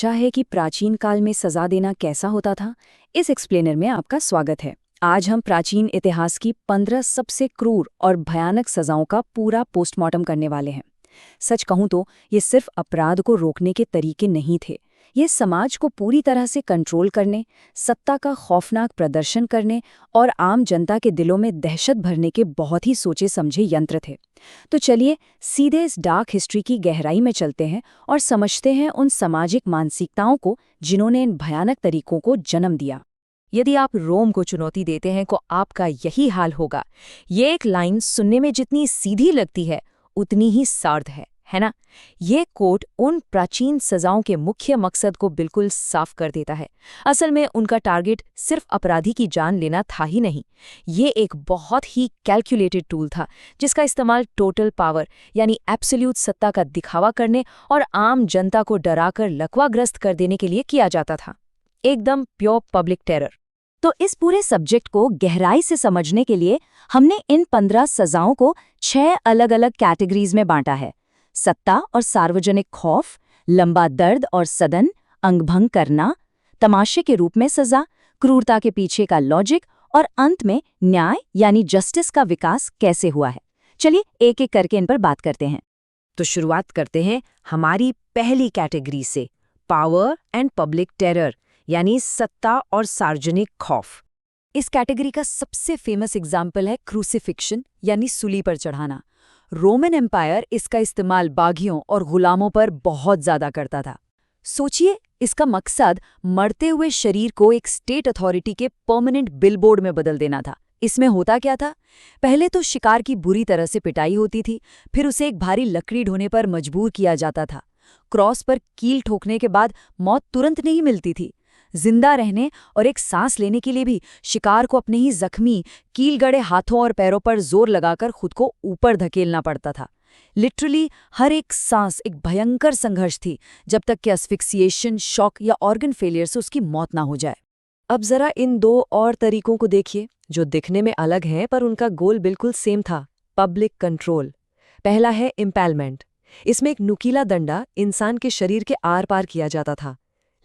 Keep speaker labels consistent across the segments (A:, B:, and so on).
A: सोचा है कि प्राचीन काल में सजा देना कैसा होता था? इस एक्सप्लेनर में आपका स्वागत है। आज हम प्राचीन इतिहास की 15 सबसे क्रूर और भयानक सजाओं का पूरा पोस्टमार्टम करने वाले हैं। सच कहूं तो ये सिर्फ अपराध को रोकने के तरीके नहीं थे, ये समाज को पूरी तरह से कंट्रोल करने, सत्ता का खौफनाक प्रदर्शन करने और आम जनता के दिलों में दहशत भरने के बहुत ही सोचे समझे यंत्र थे। तो चलिए सीधे इस डार्क हिस्ट्री की गहराई में चलते हैं और समझते हैं उन सामाजिक मानसिकताओं को जिन्होंने इन भयानक तरीकों को जन्म दिया।
B: यदि आप रोम को चुनौती देते हैं तो आपका यही हाल होगा। ये एक लाइन सुनने में जितनी सीधी लगती है उतनी ही सार्थ है ना? ये कोट उन प्राचीन सजाओं के मुख्य मकसद को बिल्कुल साफ कर देता है। असल में उनका टारगेट सिर्फ अपराधी की जान लेना था ही नहीं, ये एक बहुत ही कैलकुलेटेड टूल था जिसका इस्तेमाल टोटल पावर यानी एब्सोल्यूट सत्ता का दिखावा करने और आम जनता को डराकर लकवाग्रस्त कर देने के लिए किया जाता था। एकदम प्योर पब्लिक टेरर।
A: तो इस पूरे सब्जेक्ट को गहराई से समझने के लिए हमने इन 15 सजाओं को 6 अलग-अलग कैटेगरीज में बांटा है। सत्ता और सार्वजनिक खौफ, लंबा दर्द और सदन, अंगभंग करना, तमाशे के रूप में सजा, क्रूरता के पीछे का लॉजिक और अंत में न्याय यानी जस्टिस का विकास कैसे हुआ है। चलिए एक एक करके इन पर बात करते हैं।
B: तो शुरुआत करते हैं हमारी पहली कैटेगरी से, पावर एंड पब्लिक टेरर यानी सत्ता और सार्वजनिक खौफ।
A: इस कैटेगरी का सबसे फेमस एग्जाम्पल है क्रूसिफिक्शन यानी सूली पर चढ़ाना। रोमन एम्पायर इसका इस्तेमाल बागियों और गुलामों पर बहुत ज्यादा करता था। सोचिए, इसका मकसद मरते हुए शरीर को एक स्टेट अथॉरिटी के परमानेंट बिलबोर्ड में बदल देना था। इसमें होता क्या था? पहले तो शिकार की बुरी तरह से पिटाई होती थी, फिर उसे एक भारी लकड़ी ढोने पर मजबूर किया जाता था। क्रॉस पर कील ठोकने के बाद मौत तुरंत नहीं मिलती थी। जिंदा रहने और एक सांस लेने के लिए भी शिकार को अपने ही जख्मी कील गड़े हाथों और पैरों पर जोर लगाकर खुद को ऊपर धकेलना पड़ता था। लिटरली हर एक सांस एक भयंकर संघर्ष थी, जब तक कि एस्फिक्सिएशन, शॉक या ऑर्गन फेलियर से उसकी मौत ना हो जाए।
B: अब जरा इन दो और तरीकों को देखिए जो दिखने में अलग हैं पर उनका गोल बिल्कुल सेम था, पब्लिक कंट्रोल। पहला है इम्पैलमेंट। इसमें एक नुकीला डंडा इंसान के शरीर के आर पार किया जाता था।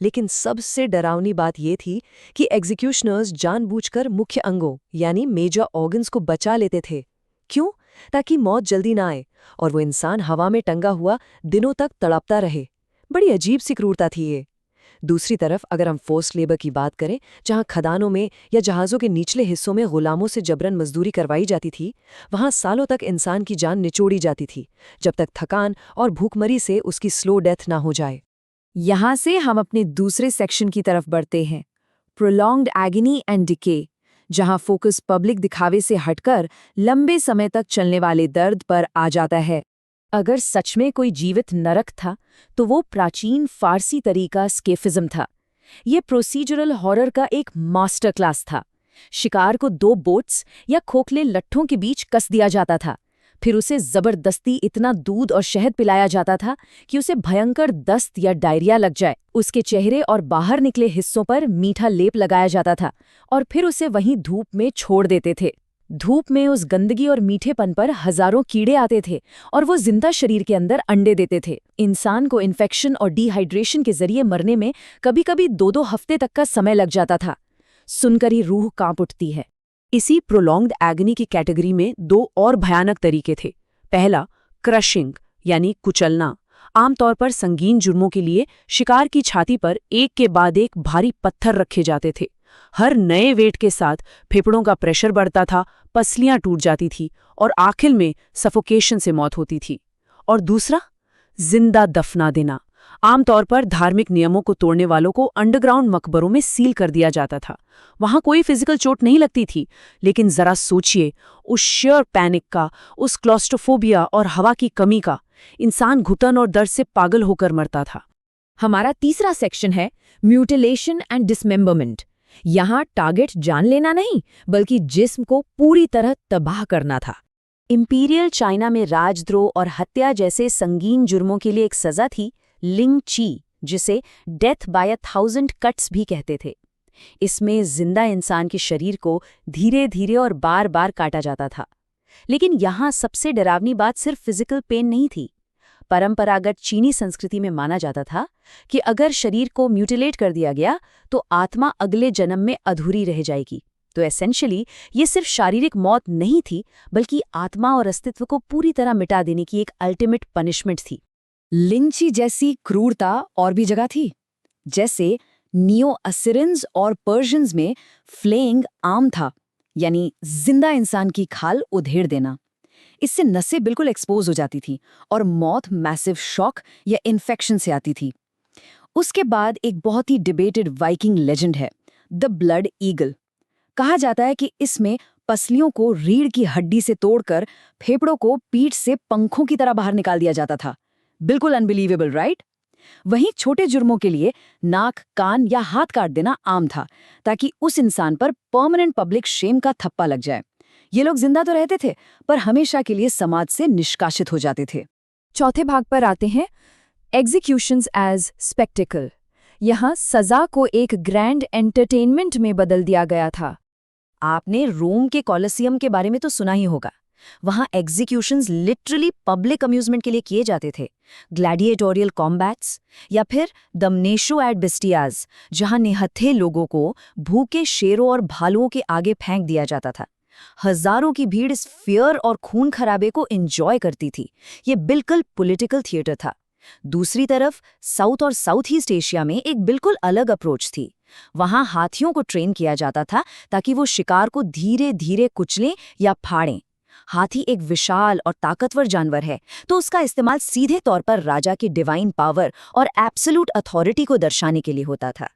B: लेकिन सबसे डरावनी बात यह थी कि एग्जीक्यूशनर्स जानबूझकर मुख्य अंगों यानी मेजर ऑर्गन्स को बचा लेते थे। क्यों? ताकि मौत जल्दी ना आए और वो इंसान हवा में टंगा हुआ दिनों तक तड़पता रहे। बड़ी अजीब सी क्रूरता थी ये। दूसरी तरफ अगर हम फोर्स्ड लेबर की बात करें, जहां खदानों में या जहाज़ों के निचले हिस्सों में गुलामों से जबरन मजदूरी करवाई जाती थी, वहां सालों तक इंसान की जान निचोड़ी जाती थी, जब तक थकान और भूखमरी से उसकी स्लो डेथ ना हो जाए।
A: यहां से हम अपने दूसरे सेक्शन की तरफ बढ़ते हैं, प्रोलॉन्ग्ड एगनी एंड डिके, जहां फोकस पब्लिक दिखावे से हटकर लंबे समय तक चलने वाले दर्द पर आ जाता है। अगर सच में कोई जीवित नरक था तो वो प्राचीन फारसी तरीका स्केफिज्म था। ये प्रोसीजरल हॉरर का एक मास्टर क्लास था। शिकार को 2 बोट्स या खोखले लट्ठों के बीच कस दिया जाता था, फिर उसे जबरदस्ती इतना दूध और शहद पिलाया जाता था कि उसे भयंकर दस्त या डायरिया लग जाए। उसके चेहरे और बाहर निकले हिस्सों पर मीठा लेप लगाया जाता था और फिर उसे वहीं धूप में छोड़ देते थे। धूप में उस गंदगी और मीठेपन पर हजारों कीड़े आते थे और वो जिंदा शरीर के अंदर अंडे देते थे। इंसान को इन्फेक्शन और डिहाइड्रेशन के जरिए मरने में कभी-कभी 2-2 हफ्ते तक का समय लग जाता था। सुनकर ही रूह कांप उठती है।
B: इसी प्रोलॉन्ग्ड एगनी की कैटेगरी में 2 और भयानक तरीके थे। पहला, क्रशिंग यानी कुचलना। आमतौर पर संगीन जुर्मों के लिए शिकार की छाती पर एक के बाद एक भारी पत्थर रखे जाते थे। हर नए वेट के साथ फेफड़ों का प्रेशर बढ़ता था, पसलियां टूट जाती थी और आखिर में सफोकेशन से मौत होती थी। और दूसरा, जिंदा दफना देना। आमतौर पर धार्मिक नियमों को तोड़ने वालों को अंडरग्राउंड मकबरों में सील कर दिया जाता था। वहां कोई फिजिकल चोट नहीं लगती थी, लेकिन जरा सोचिए उस शेयर पैनिक का, उस क्लॉस्ट्रोफोबिया और हवा की कमी का। इंसान घुटन और दर्द से पागल होकर मरता था।
A: हमारा तीसरा सेक्शन है म्यूटिलेशन एंड डिसमेंबरमेंट। यहाँ टारगेट जान लेना नहीं, बल्कि जिस्म को पूरी तरह तबाह करना था। इंपीरियल चाइना में राजद्रोह और हत्या जैसे संगीन जुर्मों के लिए एक सजा थी, लिंग ची, जिसे डेथ बाय 1000 कट्स भी कहते थे। इसमें जिंदा इंसान के शरीर को धीरे धीरे और बार बार काटा जाता था। लेकिन यहाँ सबसे डरावनी बात सिर्फ फिजिकल पेन नहीं थी।
C: परंपरागत चीनी संस्कृति में माना जाता था कि अगर शरीर को म्यूटिलेट कर दिया गया तो आत्मा अगले जन्म में अधूरी रह जाएगी। तो एसेंशियली ये सिर्फ शारीरिक मौत नहीं थी, बल्कि आत्मा और अस्तित्व को पूरी तरह मिटा देने की एक अल्टीमेट पनिशमेंट थी।
A: लिंची जैसी क्रूरता और भी जगह थी। जैसे नियो असिरियंस और पर्शियंस में फ्लेइंग आम था, यानी जिंदा इंसान की खाल उधेड़ देना। इससे नसें बिल्कुल एक्सपोज हो जाती थी और मौत मैसिव शॉक या इन्फेक्शन से आती थी। उसके बाद एक बहुत ही डिबेटेड वाइकिंग लेजेंड है, द ब्लड ईगल। कहा जाता है कि इसमें पसलियों को रीढ़ की हड्डी से तोड़कर फेफड़ों को पीठ से पंखों की तरह बाहर निकाल दिया जाता था। बिल्कुल अनबिलीवेबल, राइट? वहीं छोटे जुर्मों के लिए नाक, कान या हाथ काट देना आम था, ताकि उस इंसान पर परमानेंट पब्लिक शेम का थप्पा लग जाए। ये लोग जिंदा तो रहते थे, पर हमेशा के लिए समाज से निष्कासित हो जाते थे।
C: चौथे भाग पर आते हैं, एग्जीक्यूशंस एज स्पेक्टिकल। यहाँ सजा को एक ग्रैंड एंटरटेनमेंट में बदल दिया गया था।
A: आपने रोम के कॉलोसियम के बारे में तो सुना ही होगा। वहां एग्जीक्यूशंस लिटरली पब्लिक अम्यूजमेंट के लिए किए जाते थे। ग्लैडिएटोरियल कॉम्बैट्स या फिर दमनेशो एट बिस्टियाज, जहां निहत्थे लोगों को भूखे शेरों और भालुओं के आगे फेंक दिया जाता था। हजारों की भीड़ इस फियर और खून खराबे को एंजॉय करती थी। ये बिल्कुल पॉलिटिकल थिएटर था। दूसरी तरफ साउथ और साउथ ईस्ट एशिया में एक बिल्कुल अलग अप्रोच थी। वहां हाथियों को ट्रेन किया जाता था ताकि वो शिकार को धीरे धीरे कुचलें या फाड़ें। हाथी एक विशाल और ताकतवर जानवर है, तो उसका इस्तेमाल सीधे तौर पर राजा की डिवाइन पावर और एब्सोल्यूट अथॉरिटी को दर्शाने के लिए होता था।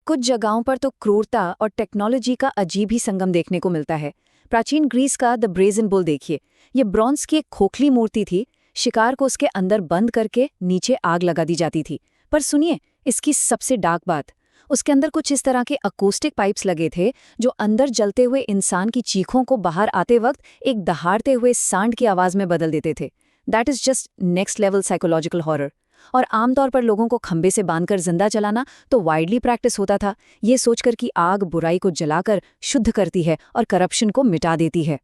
C: कुछ जगहों पर तो क्रूरता और टेक्नोलॉजी का अजीब ही संगम देखने को मिलता है। प्राचीन ग्रीस का द ब्रेजन बुल देखिए। ये ब्रॉन्ज की एक खोखली मूर्ति थी। शिकार को उसके अंदर बंद करके नीचे आग लगा दी जाती थी। पर सुनिए इसकी सबसे डार्क बात, उसके अंदर कुछ इस तरह के अकोस्टिक पाइप्स लगे थे जो अंदर जलते हुए इंसान की चीखों को बाहर आते वक्त एक दहाड़ते हुए सांड की आवाज में बदल देते थे। That is just next level psychological horror. और आमतौर पर लोगों को खंबे से बांधकर जिंदा जलाना तो वाइडली प्रैक्टिस होता था, ये सोचकर कि आग बुराई को जलाकर शुद्ध करती है और करप्शन को मिटा देती है।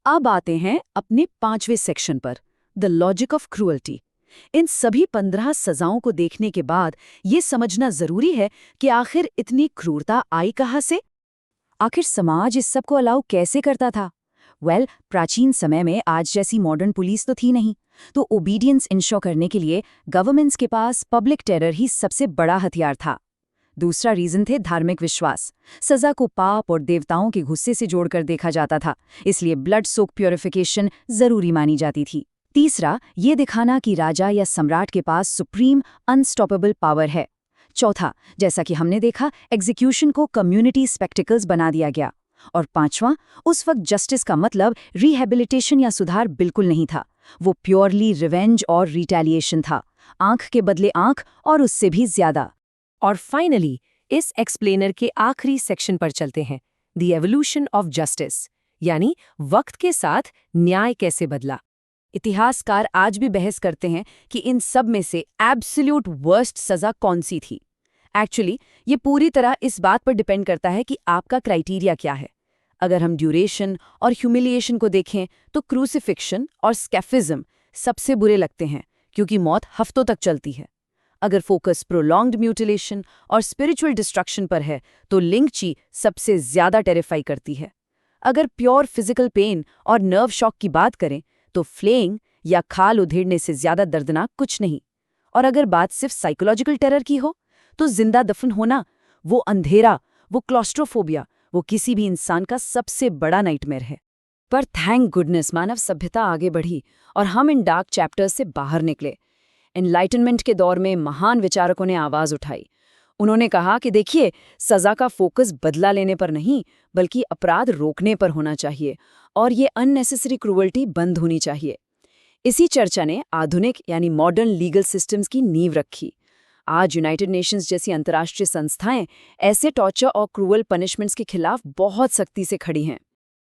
A: अब आते हैं अपने 5वें सेक्शन पर, द लॉजिक ऑफ क्रूअल्टी। इन सभी 15 सजाओं को देखने के बाद ये समझना जरूरी है कि आखिर इतनी क्रूरता आई कहाँ से? आखिर समाज इस सब को अलाउ कैसे करता था? प्राचीन समय में आज जैसी मॉडर्न पुलिस तो थी नहीं, तो ओबीडियंस इंश्योर करने के लिए गवर्नमेंट्स के पास पब्लिक टेरर ही सबसे बड़ा हथियार था। दूसरा रीजन थे धार्मिक विश्वास। सजा को पाप और देवताओं के गुस्से से जोड़कर देखा जाता था, इसलिए ब्लड सोक प्योरिफिकेशन जरूरी मानी जाती थी। तीसरा, ये दिखाना कि राजा या सम्राट के पास सुप्रीम अनस्टॉपेबल पावर है। चौथा, जैसा कि हमने देखा, एग्जीक्यूशन को कम्युनिटी स्पेक्टिकल्स बना दिया गया। और पांचवां, उस वक्त जस्टिस का मतलब रिहेबिलिटेशन या सुधार बिल्कुल नहीं था, वो प्योरली रिवेंज और रिटेलिएशन था, आंख के बदले आंख और उससे भी ज्यादा। और फाइनली इस एक्सप्लेनर के आखिरी सेक्शन पर चलते हैं, द एवोल्यूशन ऑफ जस्टिस, यानी वक्त के साथ न्याय कैसे बदला। इतिहासकार आज भी बहस करते हैं कि इन सब में से एब्सोल्यूट वर्स्ट सजा कौन सी थी। एक्चुअली ये पूरी तरह इस बात पर डिपेंड करता है कि आपका क्राइटेरिया क्या है। अगर हम ड्यूरेशन और ह्यूमिलिएशन को देखें तो क्रूसिफिक्शन और स्कैफिज्म सबसे बुरे लगते हैं, क्योंकि मौत हफ्तों तक चलती है। अगर फोकस प्रोलॉन्ग्ड म्यूटिलेशन और स्पिरिचुअल डिस्ट्रक्शन पर है तो लिंची सबसे ज्यादा टेरिफाई करती है। अगर प्योर फिजिकल पेन और नर्व शॉक की बात करें तो फ्लेइंग या खाल उधेड़ने से ज्यादा दर्दनाक कुछ नहीं। और अगर बात सिर्फ साइकोलॉजिकल टेरर की हो तो जिंदा दफन होना, वो अंधेरा, वो क्लॉस्ट्रोफोबिया, वो किसी भी इंसान का सबसे बड़ा नाइटमेयर है। पर थैंक गुडनेस मानव सभ्यता आगे बढ़ी और हम इन डार्क चैप्टर्स से बाहर निकले। एनलाइटनमेंट के दौर में महान विचारकों ने आवाज उठाई। उन्होंने कहा कि देखिए, सजा का फोकस बदला लेने पर नहीं बल्कि अपराध रोकने पर होना चाहिए और ये अननेसेसरी क्रूअल्टी बंद होनी चाहिए। इसी चर्चा ने आधुनिक यानी मॉडर्न लीगल सिस्टम्स की नींव रखी। आज यूनाइटेड नेशंस जैसी अंतर्राष्ट्रीय संस्थाएं ऐसे टॉर्चर और क्रूअल पनिशमेंट्स के खिलाफ बहुत सख्ती से खड़ी हैं।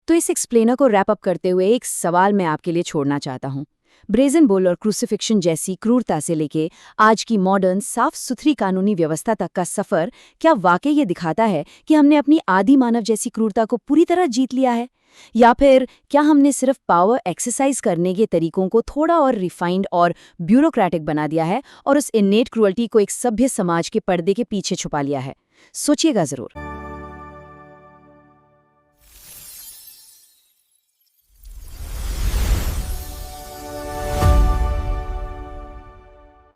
A: तो इस एक्सप्लेनर को रैप अप करते हुए एक सवाल मैं आपके लिए छोड़ना चाहता हूँ। ब्रेजन बुल और क्रूसिफिक्शन जैसी क्रूरता से लेके आज की मॉडर्न साफ सुथरी कानूनी व्यवस्था तक का सफर क्या वाकई ये दिखाता है कि हमने अपनी आदि मानव जैसी क्रूरता को पूरी तरह जीत लिया है,
C: या फिर क्या हमने सिर्फ पावर एक्सरसाइज करने के तरीकों को थोड़ा और रिफाइंड और ब्यूरोक्रेटिक बना दिया है और उस इनेट क्रुअल्टी को एक सभ्य समाज के पर्दे के पीछे छुपा लिया है? सोचिएगा जरूर।